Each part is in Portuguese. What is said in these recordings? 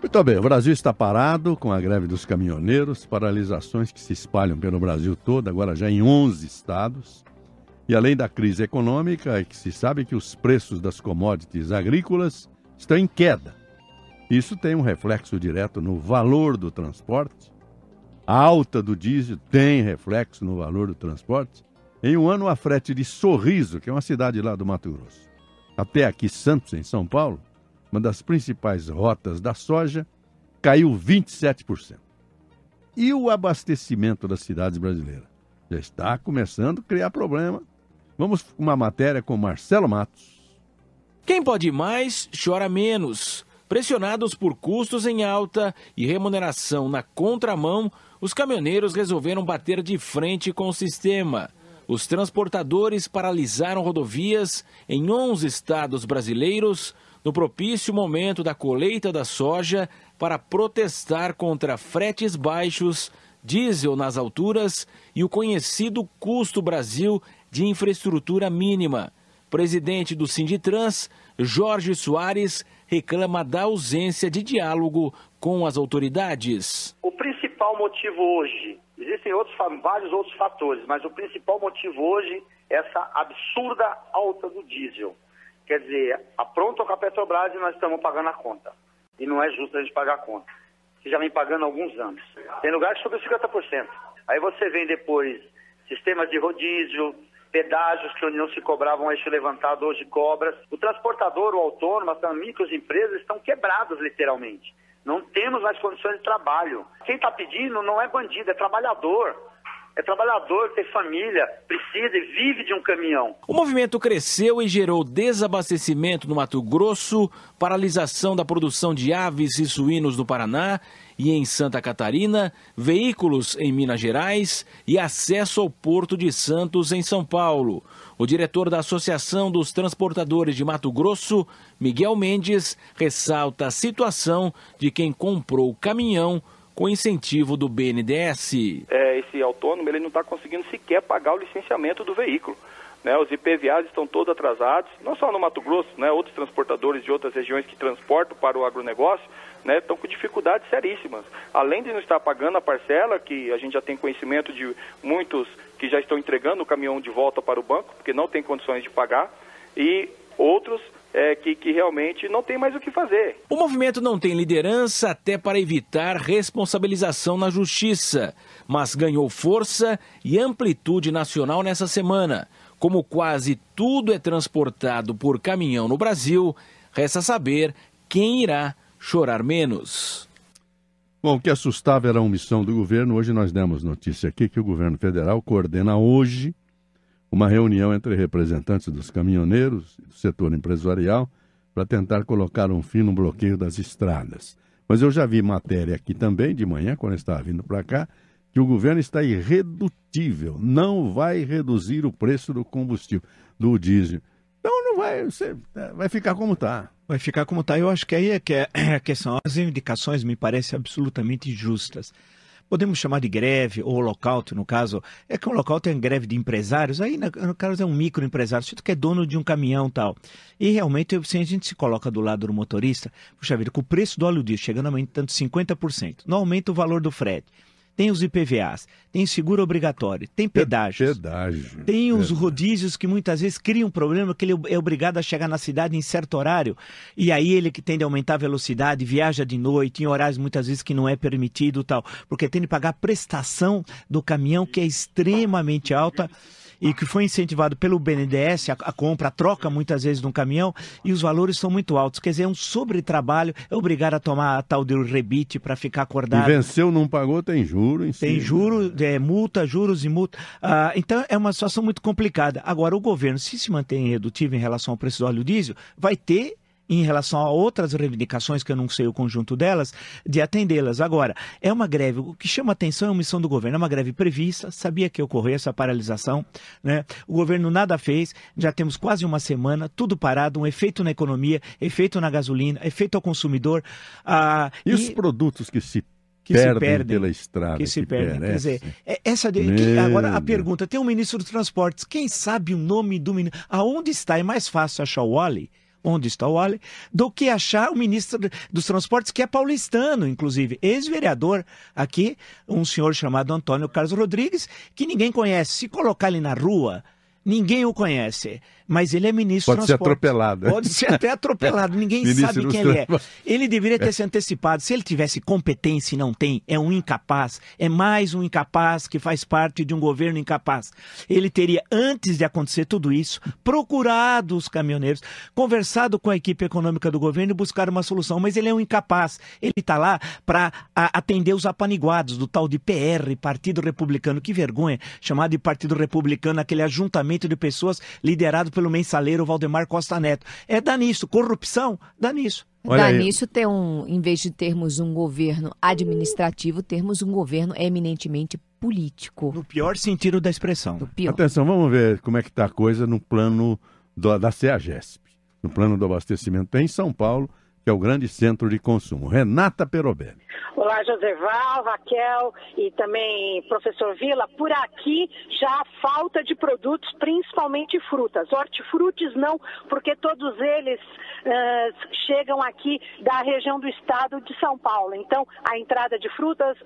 Muito bem, o Brasil está parado com a greve dos caminhoneiros, paralisações que se espalham pelo Brasil todo, agora já em 11 estados. E além da crise econômica, é que se sabe que os preços das commodities agrícolas estão em queda. Isso tem um reflexo direto no valor do transporte. A alta do diesel tem reflexo no valor do transporte. Em um ano, a frete de Sorriso, que é uma cidade lá do Mato Grosso, até aqui Santos, em São Paulo, uma das principais rotas da soja, caiu 27%. E o abastecimento das cidades brasileiras? Já está começando a criar problema. Vamos com uma matéria com Marcelo Matos. Quem pode mais, chora menos. Pressionados por custos em alta e remuneração na contramão, os caminhoneiros resolveram bater de frente com o sistema. Os transportadores paralisaram rodovias em 11 estados brasileiros no propício momento da colheita da soja para protestar contra fretes baixos, diesel nas alturas e o conhecido custo Brasil de infraestrutura mínima. Presidente do Sinditrans, Jorge Soares, reclama da ausência de diálogo com as autoridades. O principal motivo hoje, existem vários outros fatores, mas o principal motivo hoje é essa absurda alta do diesel. Quer dizer, aprontam com a Petrobras e nós estamos pagando a conta. E não é justo a gente pagar a conta. Que já vem pagando há alguns anos. Tem lugar que subiu 50%. Aí você vem depois sistemas de rodízio, pedágios que não se cobravam eixo levantado, hoje cobras. O transportador, o autônomo, as microempresas estão quebradas literalmente. Não temos mais condições de trabalho. Quem está pedindo não é bandido, é trabalhador. É trabalhador, tem família, precisa e vive de um caminhão. O movimento cresceu e gerou desabastecimento no Mato Grosso, paralisação da produção de aves e suínos no Paraná e em Santa Catarina, veículos em Minas Gerais e acesso ao Porto de Santos em São Paulo. O diretor da Associação dos Transportadores de Mato Grosso, Miguel Mendes, ressalta a situação de quem comprou o caminhão com incentivo do BNDES. Esse autônomo ele não está conseguindo sequer pagar o licenciamento do veículo. Né? Os IPVAs estão todos atrasados, não só no Mato Grosso, né? Outros transportadores de outras regiões que transportam para o agronegócio, né? Estão com dificuldades seríssimas. Além de não estar pagando a parcela, que a gente já tem conhecimento de muitos que já estão entregando o caminhão de volta para o banco, porque não tem condições de pagar, e outros que realmente não tem mais o que fazer. O movimento não tem liderança até para evitar responsabilização na justiça, mas ganhou força e amplitude nacional nessa semana. Como quase tudo é transportado por caminhão no Brasil, resta saber quem irá chorar menos. Bom, o que assustava era a omissão do governo. Hoje nós demos notícia aqui que o governo federal coordena hoje uma reunião entre representantes dos caminhoneiros e do setor empresarial para tentar colocar um fim no bloqueio das estradas. Mas eu já vi matéria aqui também, de manhã, quando eu estava vindo para cá, que o governo está irredutível, não vai reduzir o preço do combustível, do diesel. Então não vai, vai ficar como está. Vai ficar como está. Eu acho que aí é que são as indicações, me parecem absolutamente justas. Podemos chamar de greve ou lockout, no caso. É que um lockout é uma greve de empresários, aí no caso é um microempresário, se tu que é dono de um caminhão e tal. E realmente, se a gente se coloca do lado do motorista, puxa vida, com o preço do óleo diesel chegando a aumentar 50%, não aumenta o valor do frete. Tem os IPVAs, tem seguro obrigatório, tem pedágios. Tem os rodízios que muitas vezes criam um problema que ele é obrigado a chegar na cidade em certo horário e aí ele que tende a aumentar a velocidade, viaja de noite, em horários muitas vezes que não é permitido tal, porque tem de pagar a prestação do caminhão que é extremamente alta e que foi incentivado pelo BNDES, a compra, a troca muitas vezes de um caminhão, e os valores são muito altos. Quer dizer, é um sobretrabalho, é obrigado a tomar a tal de rebite para ficar acordado. E venceu, não pagou, tem juro em cima. Tem juro, multa, juros e multa. Então é uma situação muito complicada. Agora, o governo, se mantém irredutível em relação ao preço do óleo diesel, vai ter, em relação a outras reivindicações, que eu não sei o conjunto delas, de atendê-las. Agora, é uma greve, o que chama atenção é a omissão do governo, é uma greve prevista, sabia que ia ocorrer essa paralisação, né? O governo nada fez, já temos quase uma semana, tudo parado, um efeito na economia, efeito na gasolina, efeito ao consumidor. E os produtos que se perdem pela estrada. Que se perdem. Quer dizer, agora a pergunta, tem um ministro dos transportes, quem sabe o nome do ministro? Aonde está? É mais fácil achar o Wally? onde está o Wally, do que achar o ministro dos Transportes, que é paulistano, inclusive, ex-vereador aqui, um senhor chamado Antônio Carlos Rodrigues, que ninguém conhece. Se colocar ele na rua, ninguém o conhece, mas ele é ministro Pode dos ser Transportes. atropelado. Pode ser até atropelado, ninguém sabe quem ele é. Ele deveria ter se antecipado. Se ele tivesse competência e não tem, é um incapaz. É mais um incapaz que faz parte de um governo incapaz. Ele teria, antes de acontecer tudo isso, procurado os caminhoneiros, conversado com a equipe econômica do governo e buscar uma solução. Mas ele é um incapaz. Ele está lá para atender os apaniguados do tal de PR, Partido Republicano. Que vergonha, chamado de Partido Republicano, aquele ajuntamento de pessoas liderado pelo mensaleiro Valdemar Costa Neto. É dá nisso. Corrupção, dá nisso. Dá nisso em vez de termos um governo administrativo, termos um governo eminentemente político. No pior sentido da expressão. Atenção, vamos ver como é que está a coisa no plano da CEAGESP. No plano do abastecimento em São Paulo, que é o grande centro de consumo. Renata Perobelli. Olá, Joseval, Raquel e também professor Vila. Por aqui já há falta de produtos, principalmente frutas. Hortifrutis não, porque todos eles chegam aqui da região do estado de São Paulo. Então, a entrada de frutas,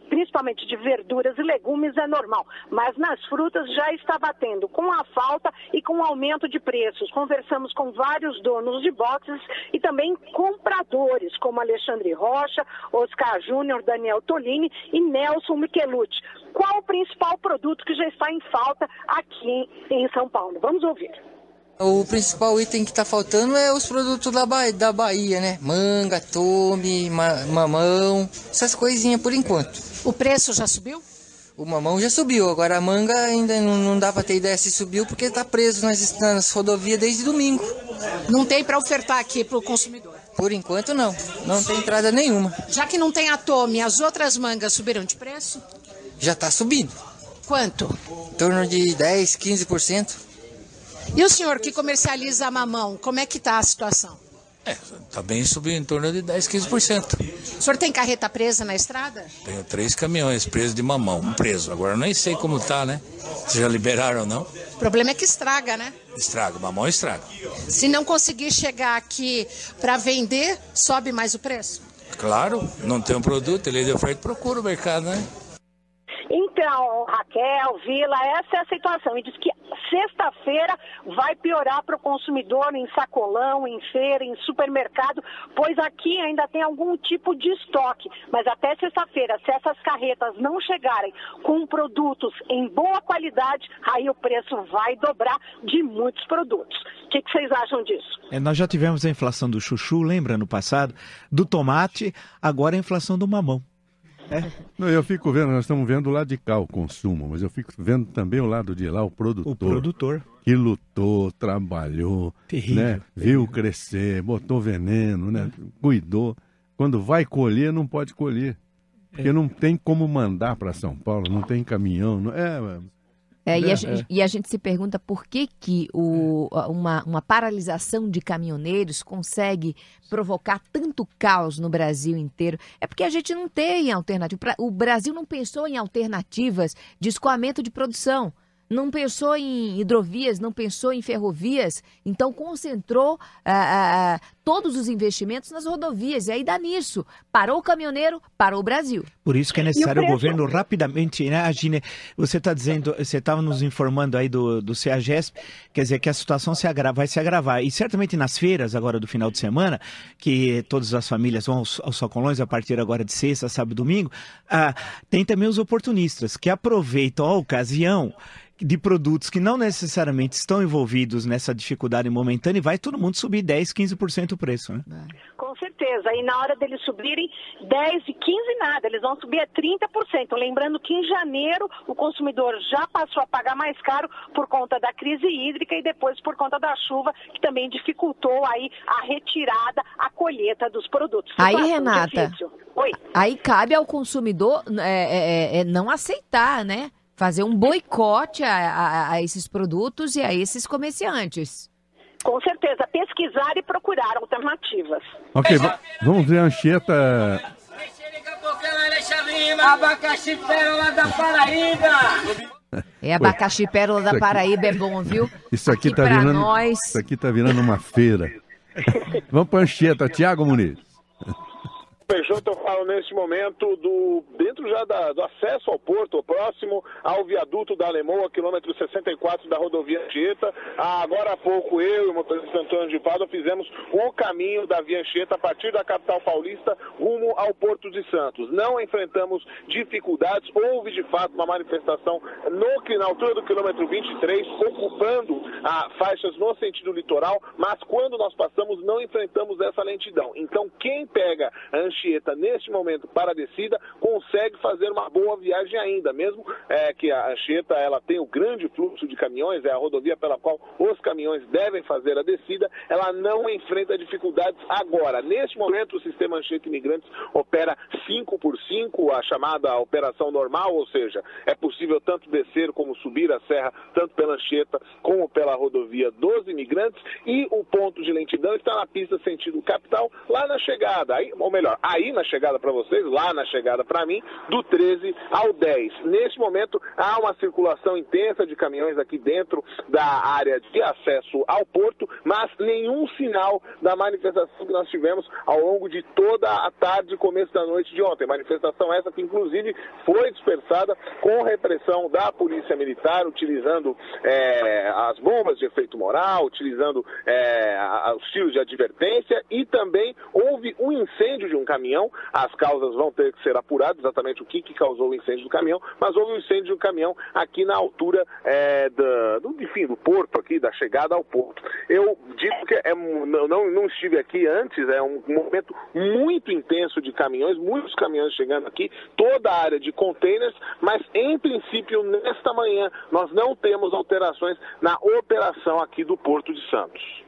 principalmente de verduras e legumes, é normal. Mas nas frutas já está batendo com a falta e com o aumento de preços. Conversamos com vários donos de boxes e também compradores, como Alexandre Rocha, Oscar Júnior, Daniel Tolini e Nelson Michelucci. Qual o principal produto que já está em falta aqui em São Paulo? Vamos ouvir. O principal item que está faltando é os produtos da Bahia, né? Manga, tome, mamão, essas coisinhas por enquanto. O preço já subiu? O mamão já subiu, agora a manga ainda não dá para ter ideia se subiu porque está preso nas rodovias desde domingo. Não tem para ofertar aqui para o consumidor? Por enquanto não tem entrada nenhuma. Já que não tem a tome, as outras mangas subiram de preço? Já está subindo. Quanto? Em torno de 10, 15%. E o senhor que comercializa mamão, como é que está a situação? Tá bem subindo, em torno de 10, 15%. O senhor tem carreta presa na estrada? Tenho 3 caminhões presos de mamão, Agora eu nem sei como tá, né? Se já liberaram ou não. O problema é que estraga, né? Estraga, mamão estraga. Se não conseguir chegar aqui para vender, sobe mais o preço? Claro, não tem um produto, ele de oferta procura o mercado, né? Então, Raquel, Vila, essa é a situação. E diz que sexta-feira vai piorar para o consumidor em sacolão, em feira, em supermercado, pois aqui ainda tem algum tipo de estoque. Mas até sexta-feira, se essas carretas não chegarem com produtos em boa qualidade, aí o preço vai dobrar de muitos produtos. O que vocês acham disso? Nós já tivemos a inflação do chuchu, lembra, no passado? Do tomate, agora a inflação do mamão. Não, eu fico vendo, nós estamos vendo o lado de cá o consumo, mas eu fico vendo também o lado de lá o produtor. O produtor. Que lutou, trabalhou, né? Viu crescer, botou veneno, né? Cuidou. Quando vai colher, não pode colher. Porque não tem como mandar para São Paulo, não tem caminhão. E a gente se pergunta por que uma paralisação de caminhoneiros consegue provocar tanto caos no Brasil inteiro. É porque a gente não tem alternativa. O Brasil não pensou em alternativas de escoamento de produção. Não pensou em hidrovias, não pensou em ferrovias, então concentrou todos os investimentos nas rodovias, e aí dá nisso. Parou o caminhoneiro, parou o Brasil. Por isso que é necessário o governo rapidamente, né, Agine? Você está dizendo, você estava nos informando aí do CEAGESP, quer dizer que a situação vai se agravar. E certamente nas feiras agora do final de semana, que todas as famílias vão aos sacolões a partir agora de sexta, sábado e domingo, tem também os oportunistas que aproveitam a ocasião de produtos que não necessariamente estão envolvidos nessa dificuldade momentânea e vai todo mundo subir 10, 15% o preço, né? Com certeza. E na hora deles subirem 10 e 15 nada, eles vão subir a 30%. Lembrando que em janeiro o consumidor já passou a pagar mais caro por conta da crise hídrica e depois por conta da chuva, que também dificultou aí a retirada, a colheita dos produtos. Aí, Renata, aí cabe ao consumidor não aceitar, né? Fazer um boicote a esses produtos e a esses comerciantes. Com certeza, pesquisar e procurar alternativas. Ok, vamos ver a Anchieta. Abacaxi Pérola da Paraíba. Abacaxi Pérola da Paraíba é bom, viu? Isso aqui tá virando uma feira. Vamos para Anchieta, Tiago Muniz. Peixoto, eu falo neste momento dentro já do acesso ao porto, próximo ao viaduto da Alemoa, quilômetro 64 da rodovia Anchieta. Agora há pouco eu e o motorista Antônio de Pádua fizemos o caminho da Via Anchieta a partir da capital paulista rumo ao Porto de Santos. Não enfrentamos dificuldades, houve de fato uma manifestação na altura do quilômetro 23, ocupando faixas no sentido litoral, mas quando nós passamos não enfrentamos essa lentidão. Então quem pega a Anchieta neste momento para a descida consegue fazer uma boa viagem ainda, mesmo que a Anchieta ela tem o grande fluxo de caminhões, é a rodovia pela qual os caminhões devem fazer a descida, ela não enfrenta dificuldades agora. Neste momento o sistema Anchieta Imigrantes opera 5x5, a chamada operação normal, ou seja, é possível tanto descer como subir a serra, tanto pela Anchieta como pela rodovia dos Imigrantes, e o ponto de lentidão está na pista sentido capital, lá na chegada, aí na chegada para vocês, lá na chegada para mim, do 13 ao 10. Neste momento, há uma circulação intensa de caminhões aqui dentro da área de acesso ao porto, mas nenhum sinal da manifestação que nós tivemos ao longo de toda a tarde e começo da noite de ontem. Manifestação essa que, inclusive, foi dispersada com repressão da Polícia Militar, utilizando as bombas de efeito moral, utilizando os tiros de advertência, e também houve um incêndio de um caminhão. As causas vão ter que ser apuradas, exatamente o que causou o incêndio do caminhão, mas houve um incêndio de um caminhão aqui na altura do porto, aqui, da chegada ao porto. Eu digo que não estive aqui antes, é um momento muito intenso de caminhões, muitos caminhões chegando aqui, toda a área de containers, mas em princípio, nesta manhã, nós não temos alterações na operação aqui do Porto de Santos.